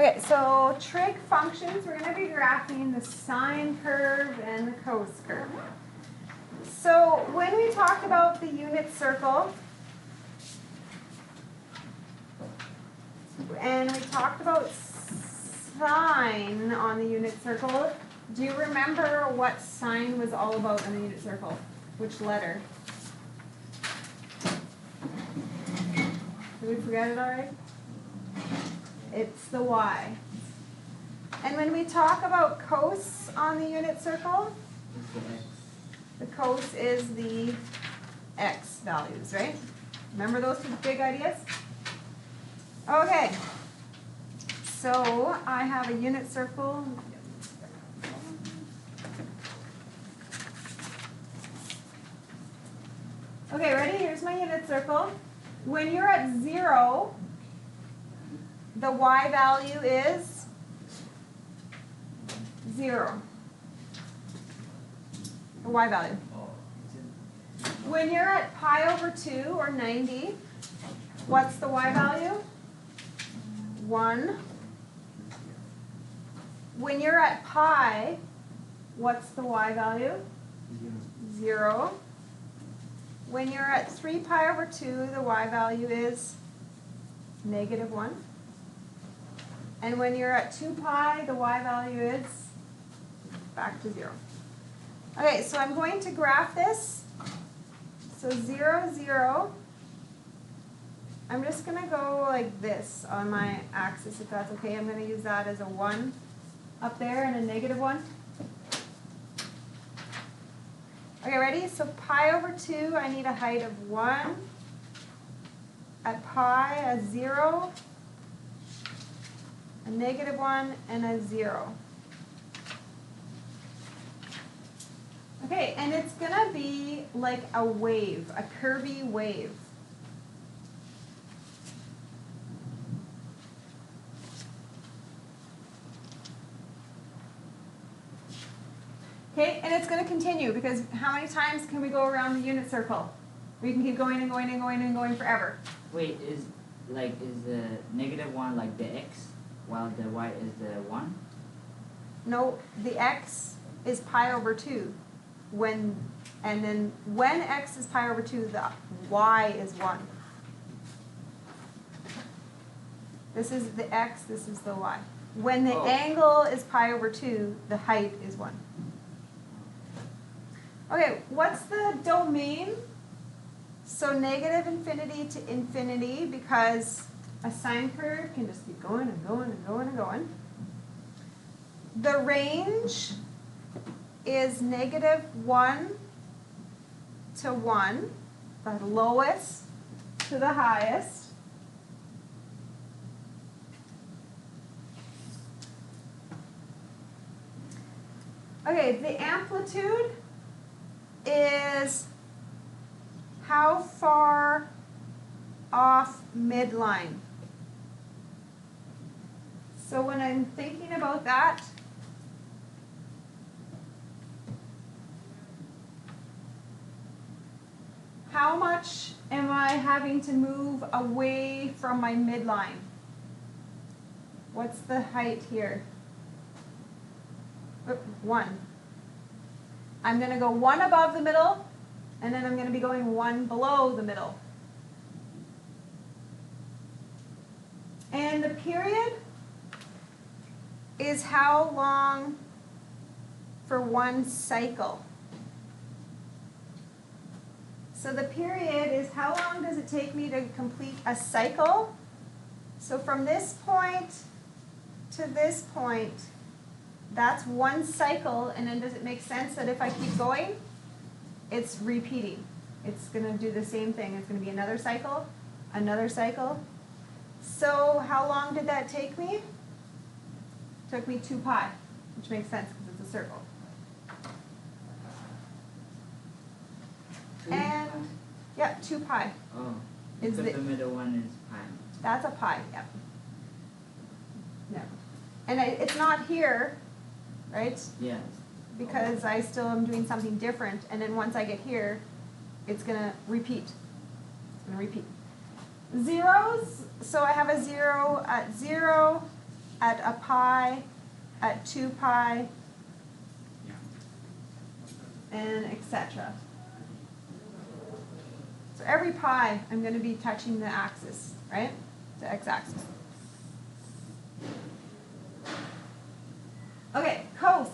Okay, so trig functions, we're going to be graphing the sine curve and the cos curve. So when we talked about the unit circle, and we talked about sine on the unit circle, do you remember what sine was all about in the unit circle? Which letter? Did we forget it already? It's the y. And when we talk about cos on the unit circle, the cos is the x values, right? Remember those two big ideas? Okay. So I have a unit circle. Okay, ready? Here's my unit circle. When you're at 0, the y value is 0. The y value. When you're at pi over 2 or 90, what's the y value? 1. When you're at pi, what's the y value? 0. When you're at 3 pi over 2, the y value is -1. And when you're at 2 pi, the y value is back to 0. Okay, so I'm going to graph this. So 0, 0. I'm just going to go like this on my axis, if that's okay. I'm going to use that as a 1 up there and a -1. Okay, ready? So pi over 2, I need a height of 1. At pi, a 0, a -1, and a 0. Okay, and it's going to be like a wave, a curvy wave. Okay, and it's going to continue because how many times can we go around the unit circle? We can keep going and going and going and going forever. Wait, is the -1 like the x, while the y is the 1? No, the x is pi over 2. And then when x is pi over 2, the y is 1. This is the x, this is the y. When the angle is pi over 2, the height is 1. Okay, what's the domain? So -infinity to infinity, because a sine curve can just keep going and going and going and going. The range is -1 to 1, the lowest to the highest. Okay, the amplitude is how far off midline. So when I'm thinking about that, how much am I having to move away from my midline? What's the height here? 1. I'm going to go 1 above the middle, and then I'm going to be going 1 below the middle. And the period is how long for one cycle. So the period is how long does it take me to complete a cycle. So from this point to this point, that's one cycle, and then does it make sense that if I keep going, it's repeating? It's going to do the same thing. It's going to be another cycle, another cycle. So how long did that take me? It took me 2 pi, which makes sense because it's a circle. And, yeah, 2 pi. Oh, is the middle one is pi. That's a pi, yep. No. And it's not here, right? Yes. Because I still am doing something different, and then once I get here, it's going to repeat. It's going to repeat. Zeros, so I have a 0 at 0, at a pi, at 2 pi, and etc. So every pi, I'm going to be touching the axis, right? The x-axis. Okay, cos.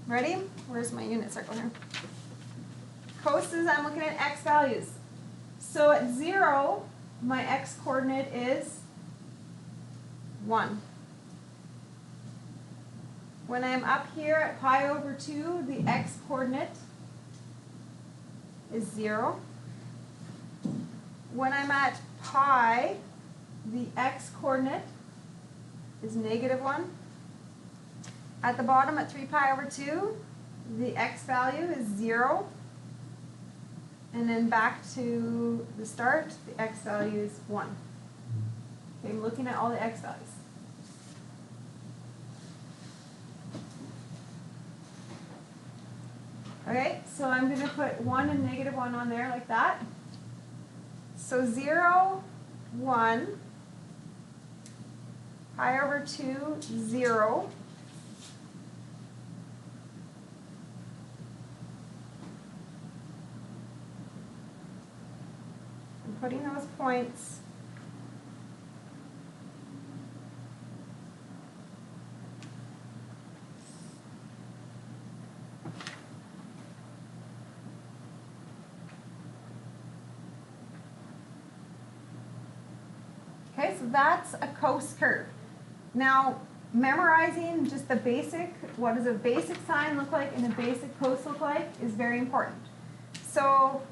Ready? Where's my unit circle here? Coses, I'm looking at x values. So at 0, my x coordinate is 1. When I'm up here at pi over 2, the x coordinate is 0. When I'm at pi, the x coordinate is -1. At the bottom at 3 pi over 2, the x value is 0. And then back to the start, the x value is 1. Okay, I'm looking at all the x values. Okay, so I'm going to put 1 and -1 on there like that. So 0, 1, pi over 2, 0. I'm putting those points. Okay, so that's a cos curve. Now, memorizing just the basic, what does a basic sine look like and a basic cos look like, is very important. So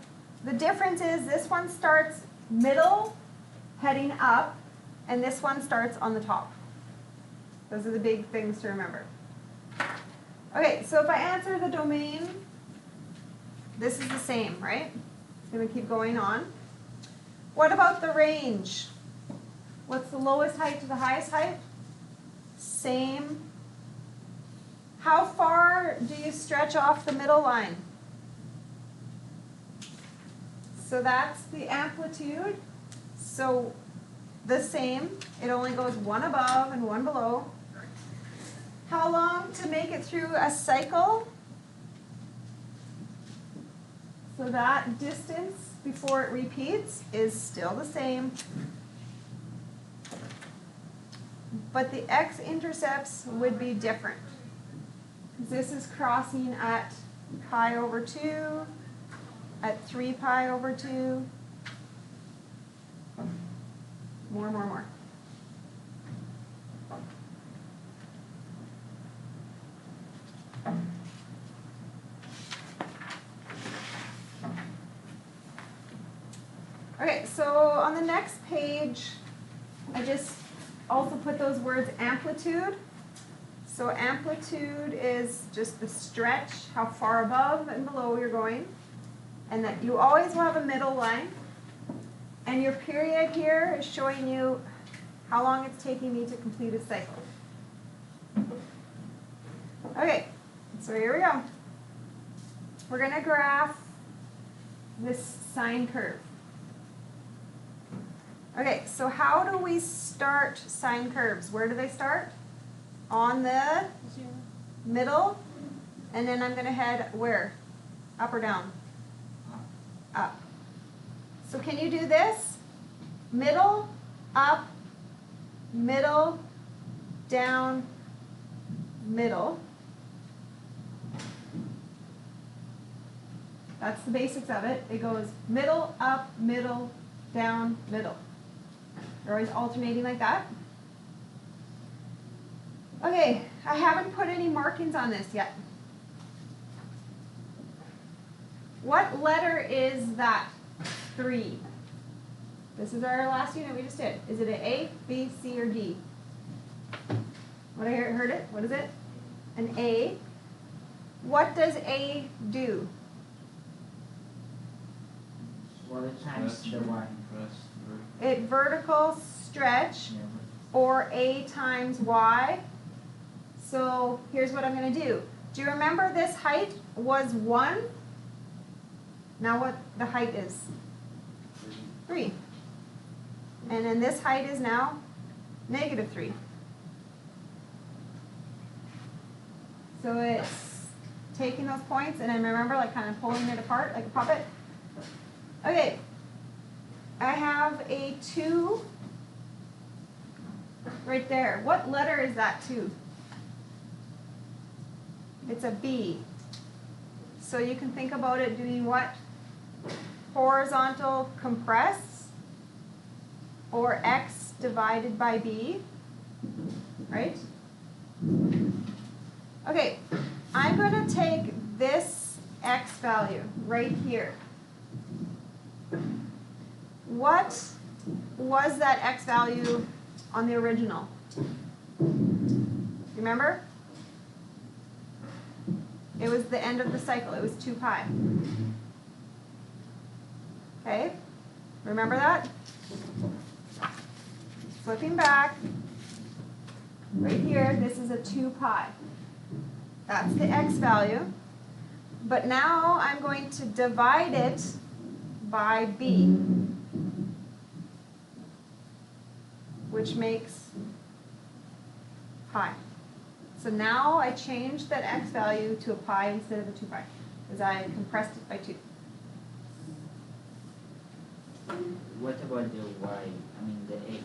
the difference is this one starts middle, heading up, and this one starts on the top. Those are the big things to remember. Okay, so if I answer the domain, this is the same, right? It's going to keep going on. What about the range? What's the lowest height to the highest height? Same. How far do you stretch off the middle line? So that's the amplitude. So the same. It only goes one above and one below. How long to make it through a cycle? So that distance before it repeats is still the same. But the x-intercepts would be different. This is crossing at pi over 2, at 3 pi over 2. More. Okay, so on the next page, I just also put those words amplitude. So amplitude is just the stretch, how far above and below you're going. And that you always will have a middle line. And your period here is showing you how long it's taking me to complete a cycle. Okay, so here we go. We're going to graph this sine curve. Okay, so how do we start sine curves? Where do they start? On the middle, and then I'm going to head where? Up or down? Up. So can you do this? Middle, up, middle, down, middle. That's the basics of it. It goes middle, up, middle, down, middle. They're always alternating like that. Okay, I haven't put any markings on this yet. What letter is that? 3. This is our last unit we just did. Is it an A, B, C, or D? What I heard it? What is it? An A. What does A do? Well, it times the y. It vertical stretch, or A times Y. So here's what I'm going to do. Do you remember this height was 1? Now what the height is? 3. And then this height is now -3. So it's taking those points and then remember, like, kind of pulling it apart like a puppet. Okay, I have a 2 right there. What letter is that 2? It's a B. So you can think about it doing what? Horizontal compress, or x divided by b, right? Okay, I'm going to take this x value right here. What was that x value on the original? Remember? It was the end of the cycle. It was 2 pi. Okay? Remember that? Flipping back. Right here, this is a 2 pi. That's the x value. But now I'm going to divide it by b, which makes pi. So now I changed that x value to a pi instead of a 2 pi, because I compressed it by 2. What about the y? I mean the a?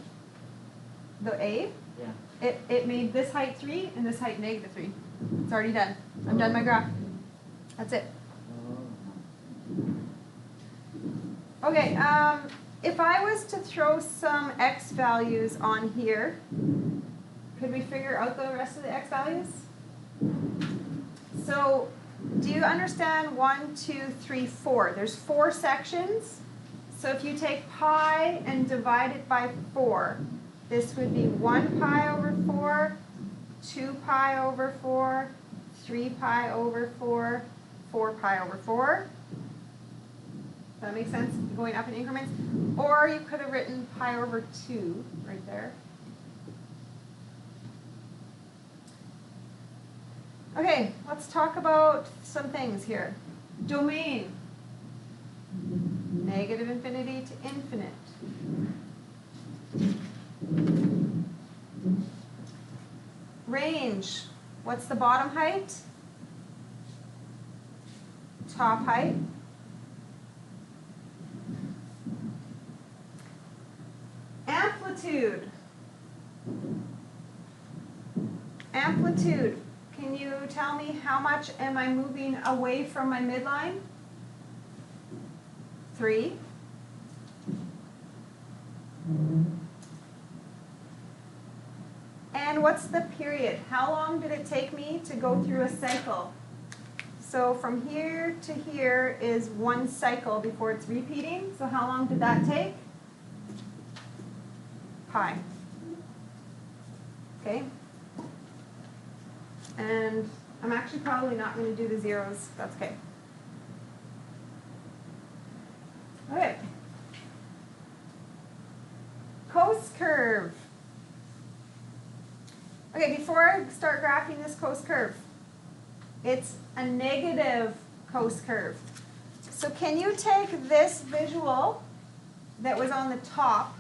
The a? Yeah. It made this height 3 and this height -3. It's already done. I'm done my graph. That's it. Okay, if I was to throw some x values on here, could we figure out the rest of the x values? So, do you understand 1, 2, 3, 4? There's 4 sections. So if you take pi and divide it by 4, this would be 1 pi over 4, 2 pi over 4, 3 pi over 4, 4 pi over 4. Does that make sense? Going up in increments? Or you could have written pi over 2 right there. Okay, let's talk about some things here. Domain. Negative infinity to infinite. Range. What's the bottom height? Top height. Amplitude. Amplitude. Can you tell me how much am I moving away from my midline? 3. And what's the period? How long did it take me to go through a cycle? So from here to here is 1 cycle before it's repeating. So how long did that take? Pi. Okay? And I'm actually probably not going to do the zeros. That's okay. Okay. Coast curve. Okay, before I start graphing this coast curve, it's a negative coast curve. So can you take this visual that was on the top,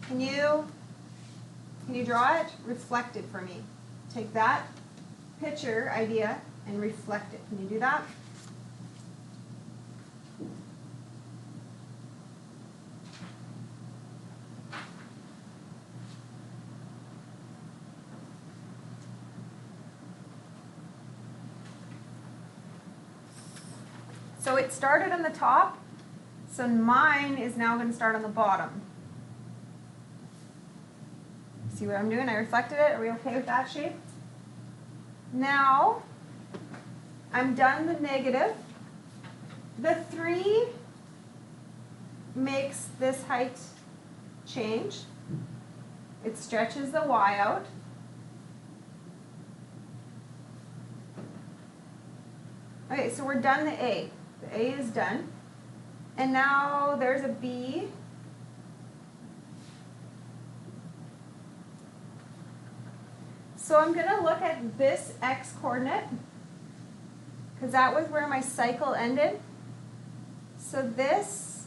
can you draw it? Reflect it for me. Take that picture idea and reflect it. Can you do that? So it started on the top, so mine is now going to start on the bottom. See what I'm doing? I reflected it. Are we okay with that shape? Now, I'm done the negative. The 3 makes this height change. It stretches the y out. Okay, so we're done the A. The A is done. And now there's a B. So I'm going to look at this x coordinate, because that was where my cycle ended. So this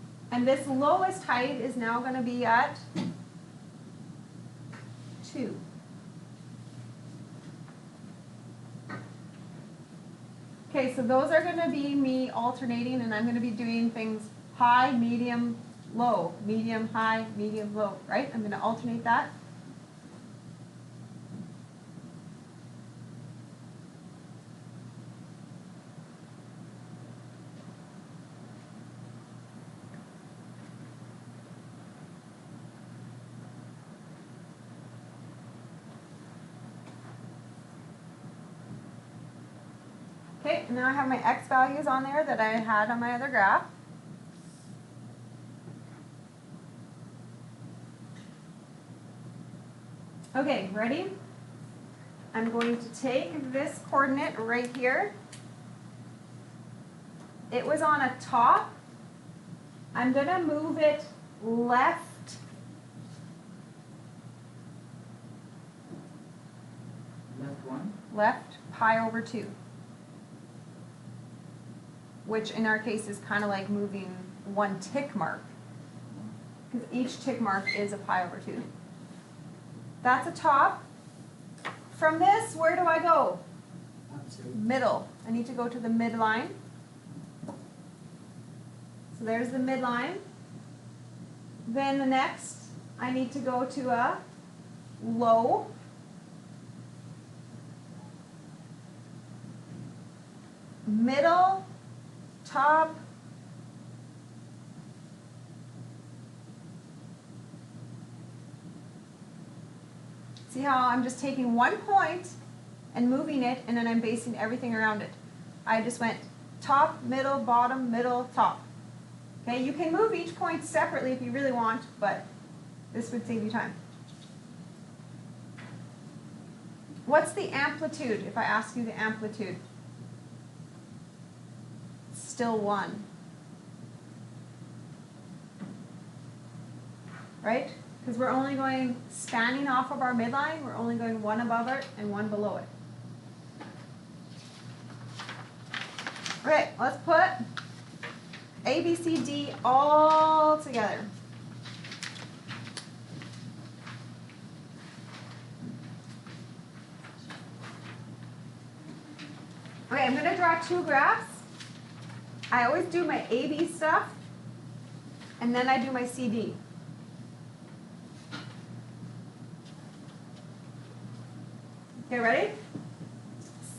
And this lowest height is now going to be at 2. Okay, so those are going to be me alternating, and I'm going to be doing things high, medium, low, medium, high, medium, low, right? I'm going to alternate that. Okay, now I have my x values on there that I had on my other graph. Okay, ready? I'm going to take this coordinate right here. It was on a top. I'm going to move it left. Left 1? Left pi over 2. Which in our case is kind of like moving one tick mark. Because each tick mark is a pi over 2. That's a top. From this, where do I go? Middle. I need to go to the midline. So there's the midline. Then the next, I need to go to a low. Middle, top, see how I'm just taking one point and moving it, and then I'm basing everything around it. I just went top, middle, bottom, middle, top. Okay, you can move each point separately if you really want, but this would save you time. What's the amplitude if I ask you the amplitude? Still 1. Right? Because we're only going spanning off of our midline, we're only going one above it and one below it. Okay, let's put A, B, C, D all together. Okay, I'm going to draw 2 graphs. I always do my AB stuff, and then I do my CD. Okay, ready?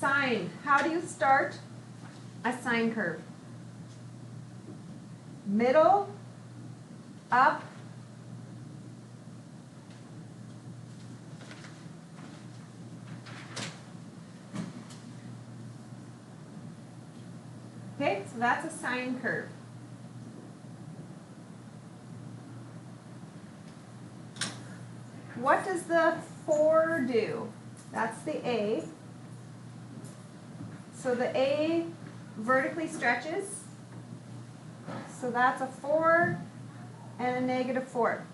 Sine. How do you start a sine curve? Middle, up, okay, so that's a sine curve. What does the 4 do? That's the A. So the A vertically stretches. So that's a 4 and a negative 4.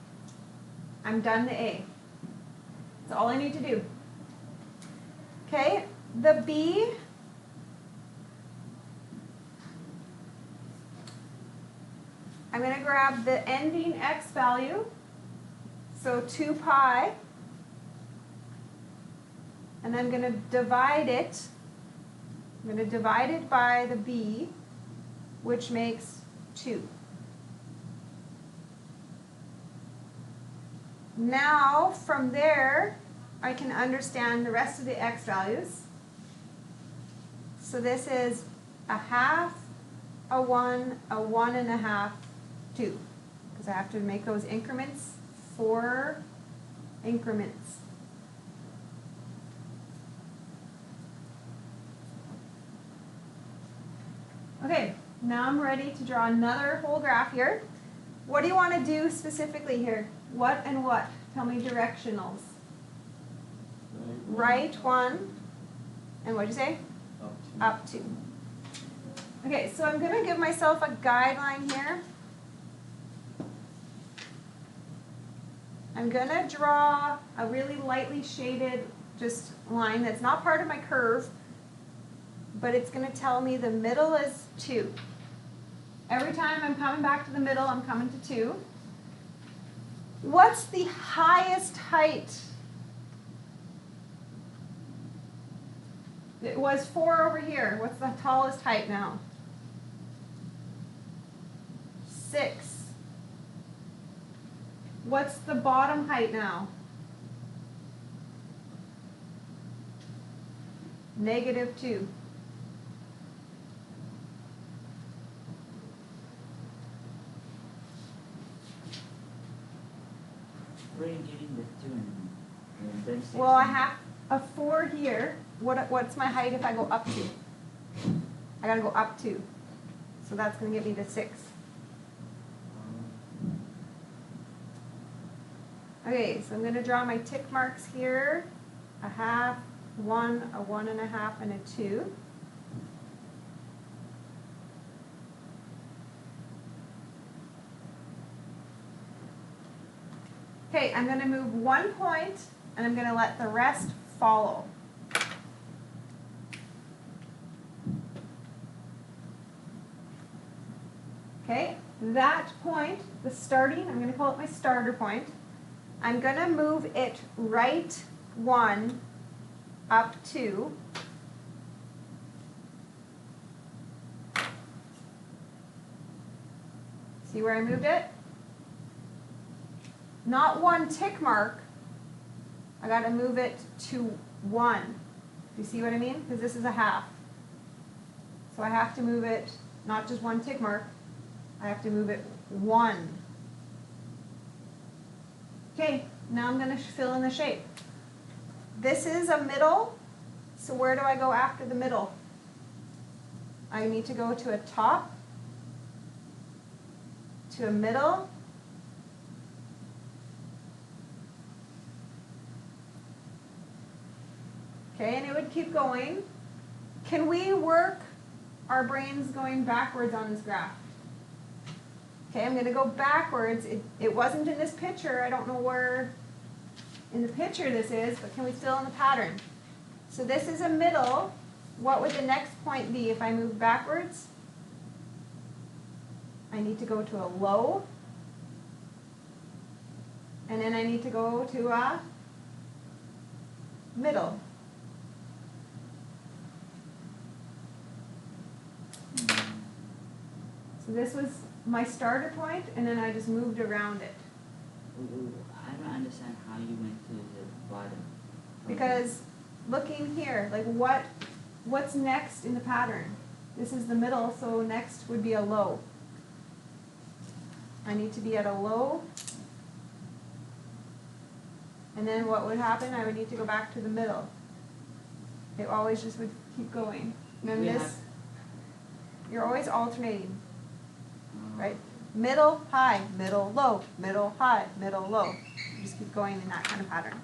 I'm done the A. That's all I need to do. Okay, the B. I'm going to grab the ending x value, so 2 pi, and I'm going to divide it. I'm going to divide it by the b, which makes 2. Now, from there, I can understand the rest of the x values. So this is a half, a 1, a 1.5, 2. Because I have to make those increments 4 increments. Okay, now I'm ready to draw another whole graph here. What do you want to do specifically here? What and what? Tell me directionals. Right 1, and what did you say? Up 2. Okay, so I'm going to give myself a guideline here. I'm going to draw a really lightly shaded just line that's not part of my curve, but it's going to tell me the middle is 2. Every time I'm coming back to the middle, I'm coming to 2. What's the highest height? It was 4 over here. What's the tallest height now? 6. What's the bottom height now? -2. Where are you getting the 2 and then 6? Well, I have a 4 here. What's my height if I go up 2? I gotta go up 2. So that's gonna give me the 6. Okay, so I'm gonna draw my tick marks here. A half, 1, a 1 1/2, and a 2. Okay, I'm going to move 1 point, and I'm going to let the rest follow. Okay, that point, the starting, I'm going to call it my starter point. I'm going to move it right 1, up 2. See where I moved it? Not 1 tick mark. I got to move it to 1. Do you see what I mean? Because this is a half. So I have to move it, not just 1 tick mark. I have to move it 1. Okay, now I'm going to fill in the shape. This is a middle. So where do I go after the middle? I need to go to a top, to a middle, okay, and it would keep going. Can we work our brains going backwards on this graph? Okay, I'm going to go backwards. It wasn't in this picture. I don't know where in the picture this is, but can we fill in the pattern? So this is a middle. What would the next point be if I move backwards? I need to go to a low. And then I need to go to a middle. So this was my starter point, and then I just moved around it. I don't understand how you went to the bottom. Because looking here, like what's next in the pattern? This is the middle, so next would be a low. I need to be at a low. And then what would happen? I would need to go back to the middle. It always just would keep going. And then this, you're always alternating, right? Middle, high, middle, low, middle, high, middle, low. You just keep going in that kind of pattern.